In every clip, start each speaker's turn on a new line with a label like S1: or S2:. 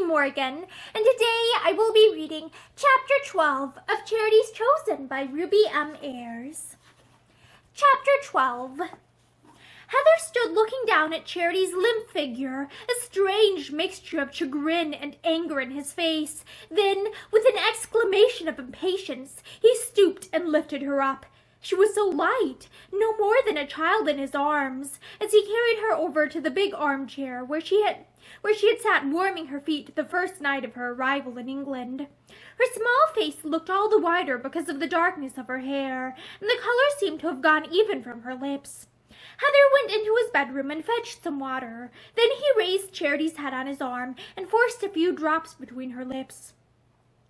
S1: Morgan, and today I will be reading Chapter 12 of Charity's Chosen by Ruby M. Ayres. Chapter 12. Heather stood looking down at Charity's limp figure, a strange mixture of chagrin and anger in his face. Then, with an exclamation of impatience, he stooped and lifted her up. She was so light, no more than a child in his arms, as he carried her over to the big armchair where she had sat warming her feet the first night of her arrival in England. Her small face looked all the wider because of the darkness of her hair, and the color seemed to have gone even from her lips. Heather went into his bedroom and fetched some water. Then he raised Charity's head on his arm and forced a few drops between her lips.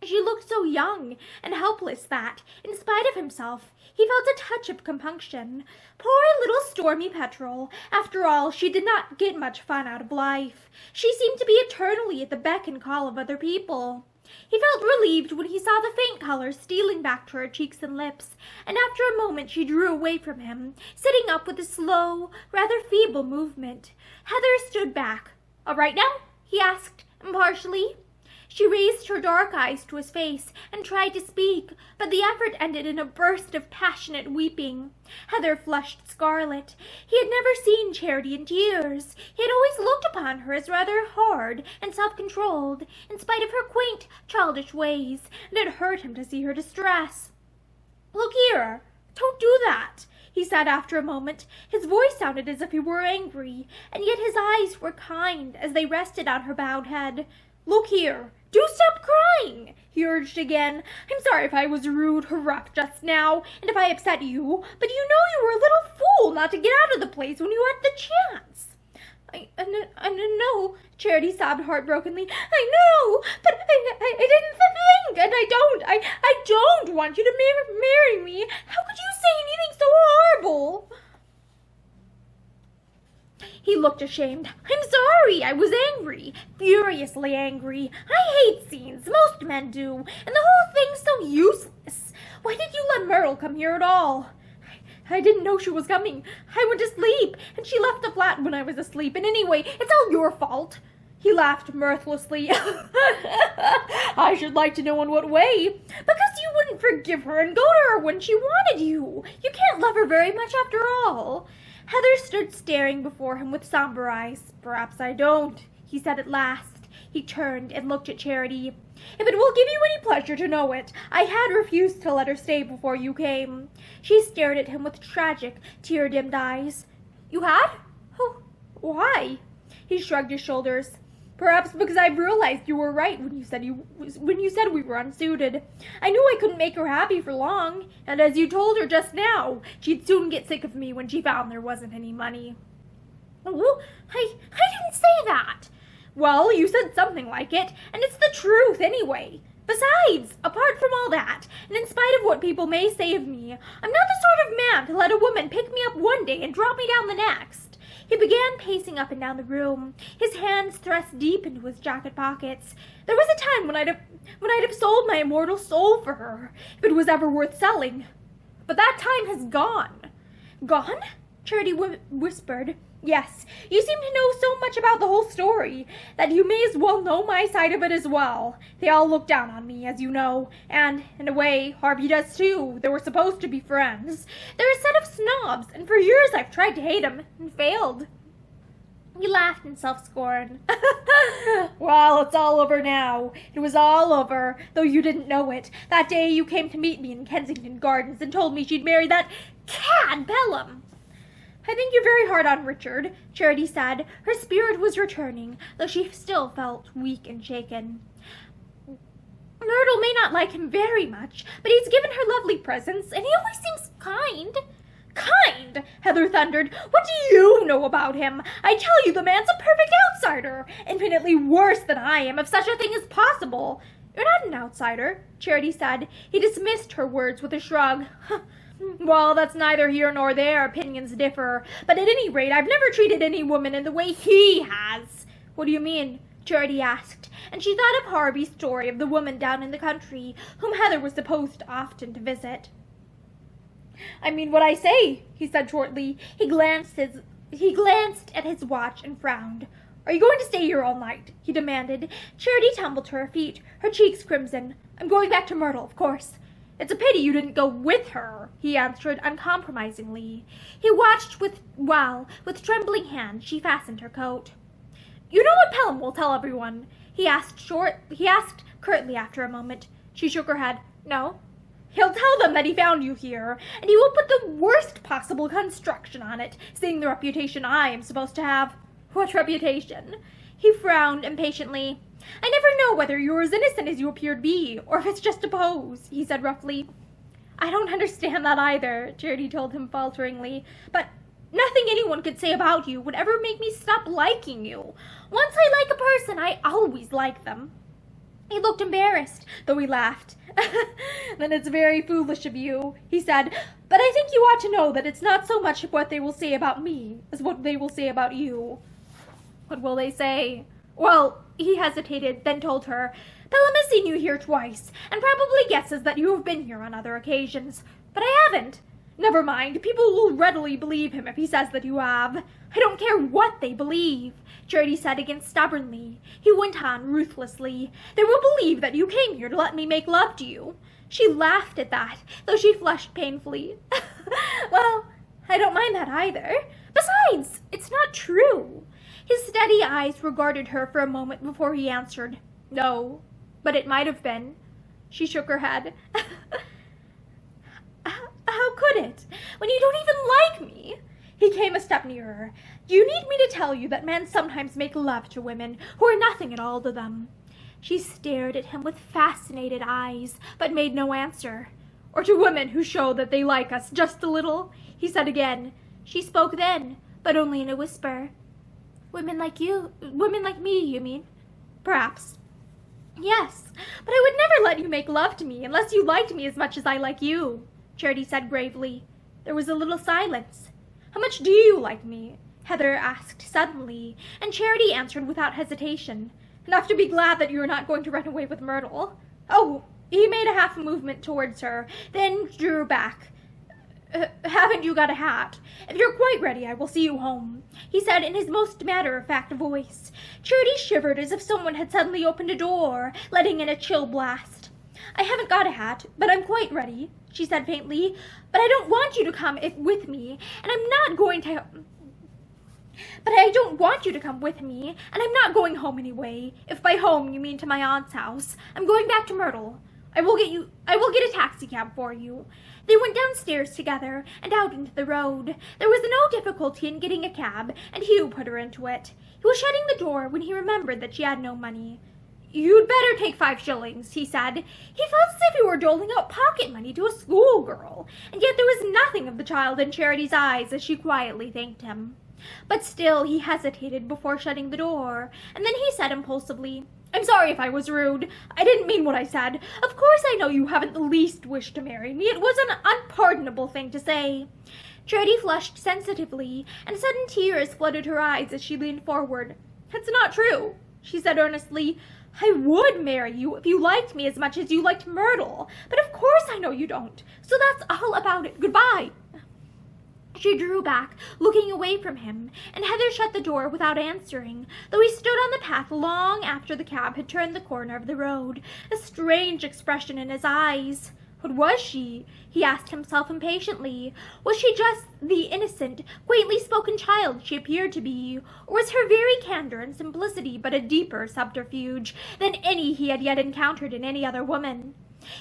S1: She looked so young and helpless that, in spite of himself, he felt a touch of compunction. Poor little Stormy Petrel. After all, she did not get much fun out of life. She seemed to be eternally at the beck and call of other people. He felt relieved when he saw the faint color stealing back to her cheeks and lips, and after a moment she drew away from him, sitting up with a slow, rather feeble movement. Heather stood back. "All right now?" he asked, impartially. She raised her dark eyes to his face and tried to speak, but the effort ended in a burst of passionate weeping. Heather flushed scarlet. He had never seen Charity in tears. He had always looked upon her as rather hard and self-controlled, in spite of her quaint, childish ways, and it hurt him to see her distress. "Look here, don't do that," he said after a moment. His voice sounded as if he were angry, and yet his eyes were kind as they rested on her bowed head. "Look here, do stop crying," he urged again. "I'm sorry if I was rude or rough just now, and if I upset you, but you know you were a little fool not to get out of the place when you had the chance." I know," Charity sobbed heartbrokenly. "I know, but I didn't think, and I don't want you to marry me. How could you say anything so horrible?" He looked ashamed. "I'm sorry. I was angry. Furiously angry. I hate scenes. Most men do. And the whole thing's so useless. Why did you let Myrtle come here at all?" I didn't know she was coming. I went to sleep, and she left the flat when I was asleep. And anyway, it's all your fault." He laughed mirthlessly. "I should like to know in what way. Because you wouldn't forgive her and go to her when she wanted you. You can't love her very much after all." Heather stood staring before him with somber eyes. "Perhaps I don't," he said at last. He turned and looked at Charity. "If it will give you any pleasure to know it, I had refused to let her stay before you came." She stared at him with tragic, tear-dimmed eyes. "You had? Oh, why?" He shrugged his shoulders. "Perhaps because I've realized you were right when you said we were unsuited. I knew I couldn't make her happy for long, and as you told her just now, she'd soon get sick of me when she found there wasn't any money." "Oh, I didn't say that." "Well, you said something like it, and it's the truth anyway. Besides, apart from all that, and in spite of what people may say of me, I'm not the sort of man to let a woman pick me up one day and drop me down the next." He began pacing up and down the room, his hands thrust deep into his jacket pockets. "There was a time when I'd have sold my immortal soul for her, if it was ever worth selling. But that time has gone." "Gone?" Charity whispered. "Yes, you seem to know so much about the whole story that you may as well know my side of it as well. They all look down on me, as you know, and, in a way, Harvey does too. They were supposed to be friends. They're a set of snobs, and for years I've tried to hate 'em, and failed." He laughed in self-scorn. "Well, it's all over now. It was all over, though you didn't know it, that day you came to meet me in Kensington Gardens and told me she'd marry that cad Pelham." "I think you're very hard on Richard," Charity said. Her spirit was returning, though she still felt weak and shaken. "Myrtle may not like him very much, but he's given her lovely presents, and he always seems kind." "Kind!" Heather thundered. "What do you know about him? I tell you the man's a perfect outsider, infinitely worse than I am, if such a thing is possible." "You're not an outsider," Charity said. He dismissed her words with a shrug. "Well, that's neither here nor there. Opinions differ. But at any rate, I've never treated any woman in the way he has." "What do you mean?" Charity asked, and she thought of Harvey's story of the woman down in the country, whom Heather was supposed often to visit. "I mean what I say," he said shortly. He glanced at his watch and frowned. Are you going to stay here all night?" he demanded. Charity tumbled to her feet, her cheeks crimson. "I'm going back to Myrtle, of course." "It's a pity you didn't go with her," he answered uncompromisingly. He watched while, with trembling hands, she fastened her coat. "You know what Pelham will tell everyone?" He asked curtly after a moment. She shook her head. "No." "He'll tell them that he found you here, and he will put the worst possible construction on it, seeing the reputation I am supposed to have." "What reputation?" He frowned impatiently. "I never know whether you're as innocent as you appear to be, or if it's just a pose," he said roughly. "I don't understand that either," Charity told him falteringly, "but nothing anyone could say about you would ever make me stop liking you. Once I like a person, I always like them." He looked embarrassed, though he laughed. "Then it's very foolish of you," he said, "but I think you ought to know that it's not so much what they will say about me as what they will say about you." "What will they say?" "Well," he hesitated, then told her, "Pelham has seen you here twice, and probably guesses that you have been here on other occasions. But I haven't." "Never mind, people will readily believe him if he says that you have." "I don't care what they believe," Charity said again stubbornly. He went on ruthlessly. "They will believe that you came here to let me make love to you." She laughed at that, though she flushed painfully. "Well, I don't mind that either. Besides, it's not true." His steady eyes regarded her for a moment before he answered, "No, but it might have been." She shook her head. "How could it, when you don't even like me?" He came a step nearer. "Do you need me to tell you that men sometimes make love to women who are nothing at all to them?" She stared at him with fascinated eyes, but made no answer. "Or to women who show that they like us just a little?" he said again. She spoke then, but only in a whisper. Women like me, you mean?" "Perhaps." "Yes, but I would never let you make love to me unless you liked me as much as I like you," Charity said gravely. There was a little silence. "How much do you like me?" Heather asked suddenly, and Charity answered without hesitation. "Enough to be glad that you are not going to run away with Myrtle." "Oh," he made a half movement towards her, then drew back. "Haven't you got a hat? If you're quite ready, I will see you home," he said in his most matter-of-fact voice. Charity shivered as if someone had suddenly opened a door, letting in a chill blast. "I haven't got a hat, but I'm quite ready," she said faintly. "But I don't want you to come with me, and I'm not going to... But I don't want you to come with me, and I'm not going home anyway, if by home you mean to my aunt's house. I'm going back to Myrtle. I will get a taxicab for you." They went downstairs together and out into the road. There was no difficulty in getting a cab, and Hugh put her into it. He was shutting the door when he remembered that she had no money. "You'd better take 5 shillings, he said. He felt as if he were doling out pocket money to a schoolgirl, and yet there was nothing of the child in Charity's eyes as she quietly thanked him. But still he hesitated before shutting the door, and then he said impulsively, "I'm sorry if I was rude. I didn't mean what I said. Of course I know you haven't the least wish to marry me. It was an unpardonable thing to say." Charity flushed sensitively, and sudden tears flooded her eyes as she leaned forward. "It's not true," she said earnestly. "I would marry you if you liked me as much as you liked Myrtle, but of course I know you don't. So that's all about it. Goodbye." She drew back, looking away from him, and Heather shut the door without answering, though he stood on the path long after the cab had turned the corner of the road, a strange expression in his eyes. What was she? He asked himself impatiently. Was she just the innocent, quaintly spoken child she appeared to be, or was her very candor and simplicity but a deeper subterfuge than any he had yet encountered in any other woman?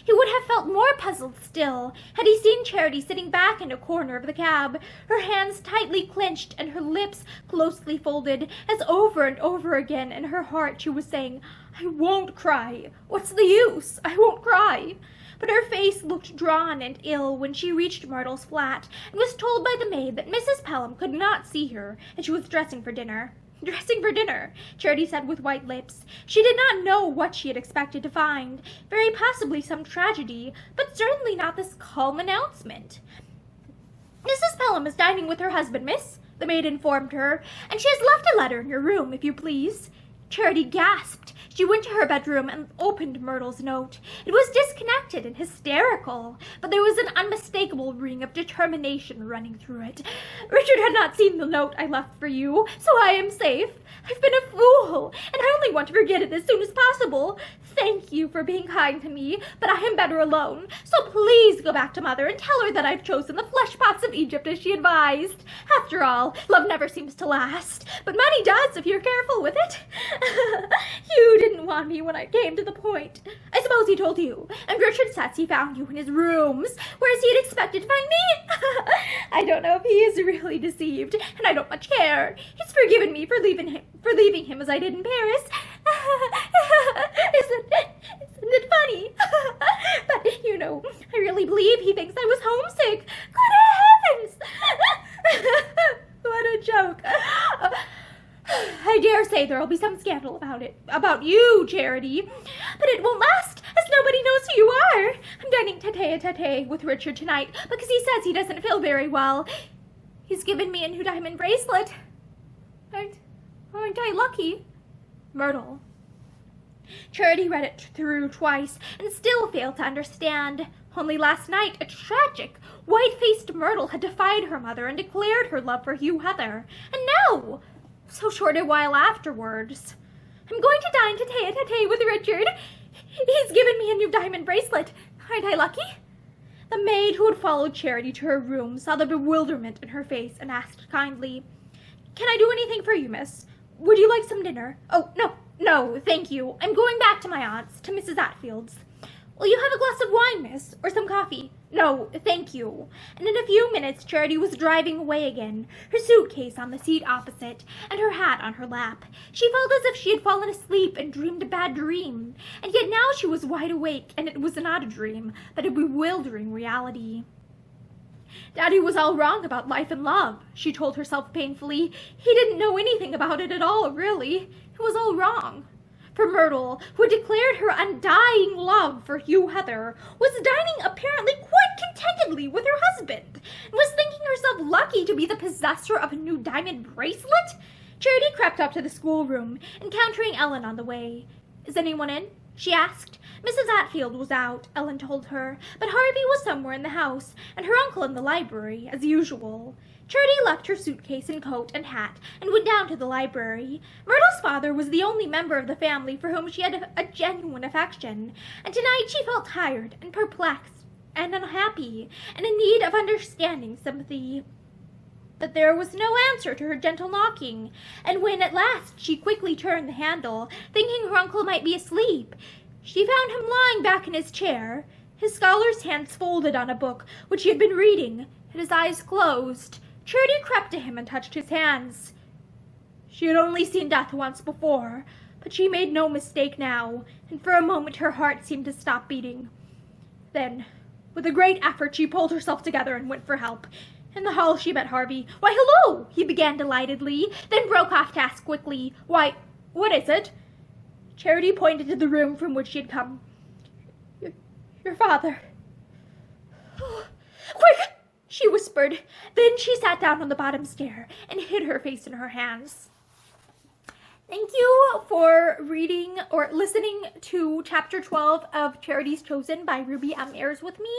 S1: He would have felt more puzzled still had he seen Charity sitting back in a corner of the cab, her hands tightly clenched and her lips closely folded, as over and over again in her heart she was saying, "I won't cry. What's the use? I won't cry." But her face looked drawn and ill when she reached Myrtle's flat and was told by the maid that Mrs. Pelham could not see her and she was dressing for dinner. "Dressing for dinner," Charity said with white lips. She did not know what she had expected to find. Very possibly some tragedy, but certainly not this calm announcement. "Mrs. Pelham is dining with her husband, miss," the maid informed her, "and she has left a letter in your room, if you please." Charity gasped. She went to her bedroom and opened Myrtle's note. It was disconnected and hysterical, but there was an unmistakable ring of determination running through it. Richard had not seen the note I left for you, so I am safe. I've been a fool, and I only want to forget it as soon as possible. Thank you for being kind to me, but I am better alone, so please go back to Mother and tell her that I've chosen the flesh pots of Egypt as she advised. After all, love never seems to last, but money does if you're careful with it. You didn't want me when I came to the point. I suppose he told you, and Richard says he found you in his rooms, whereas he had expected to find me. I don't know if he is really deceived, and I don't much care. He's forgiven me for leaving him as I did in Paris. Isn't it funny? But, you know, I really believe he thinks I was homesick. Good heavens! What a joke. I dare say there'll be some scandal about it. About you, Charity. But it won't last, as nobody knows who you are. I'm dining tete-a-tete with Richard tonight because he says he doesn't feel very well. He's given me a new diamond bracelet. Aren't I lucky? Myrtle. Charity read it through twice and still failed to understand. Only last night, a tragic, white-faced Myrtle had defied her mother and declared her love for Hugh Heather. And now, so short a while afterwards, I'm going to dine tete-a-tete with Richard. He's given me a new diamond bracelet. Aren't I lucky? The maid who had followed Charity to her room saw the bewilderment in her face and asked kindly, "Can I do anything for you, miss? Would you like some dinner?" "Oh, no, thank you. I'm going back to my aunt's, to Mrs. Atfield's." "Will you have a glass of wine, miss, or some coffee?" "No, thank you." And in a few minutes Charity was driving away again, her suitcase on the seat opposite, and her hat on her lap. She felt as if she had fallen asleep and dreamed a bad dream, and yet now she was wide awake, and it was not a dream, but a bewildering reality. Daddy was all wrong about life and love, she told herself painfully. He didn't know anything about it at all, really. It was all wrong. For Myrtle, who had declared her undying love for Hugh Heather, was dining apparently quite contentedly with her husband, and was thinking herself lucky to be the possessor of a new diamond bracelet. Charity crept up to the schoolroom, encountering Ellen on the way. "Is anyone in?" she asked. Mrs. Atfield was out, Ellen told her, but Harvey was somewhere in the house, and her uncle in the library, as usual. Charity left her suitcase and coat and hat and went down to the library. Myrtle's father was the only member of the family for whom she had a genuine affection, and tonight she felt tired and perplexed and unhappy and in need of understanding sympathy. But there was no answer to her gentle knocking, and when at last she quickly turned the handle, thinking her uncle might be asleep, she found him lying back in his chair, his scholar's hands folded on a book which he had been reading, and his eyes closed. Charity crept to him and touched his hands. She had only seen death once before, but she made no mistake now, and for a moment her heart seemed to stop beating. Then, with a great effort, she pulled herself together and went for help. In the hall she met Harvey. "Why, hello!" he began delightedly, then broke off to ask quickly, "Why, what is it?" Charity pointed to the room from which she had come. Your father." "Quick!" she whispered. Then she sat down on the bottom stair and hid her face in her hands. Thank you for reading or listening to Chapter 12 of Charity's Chosen by Ruby M. Ayres with me.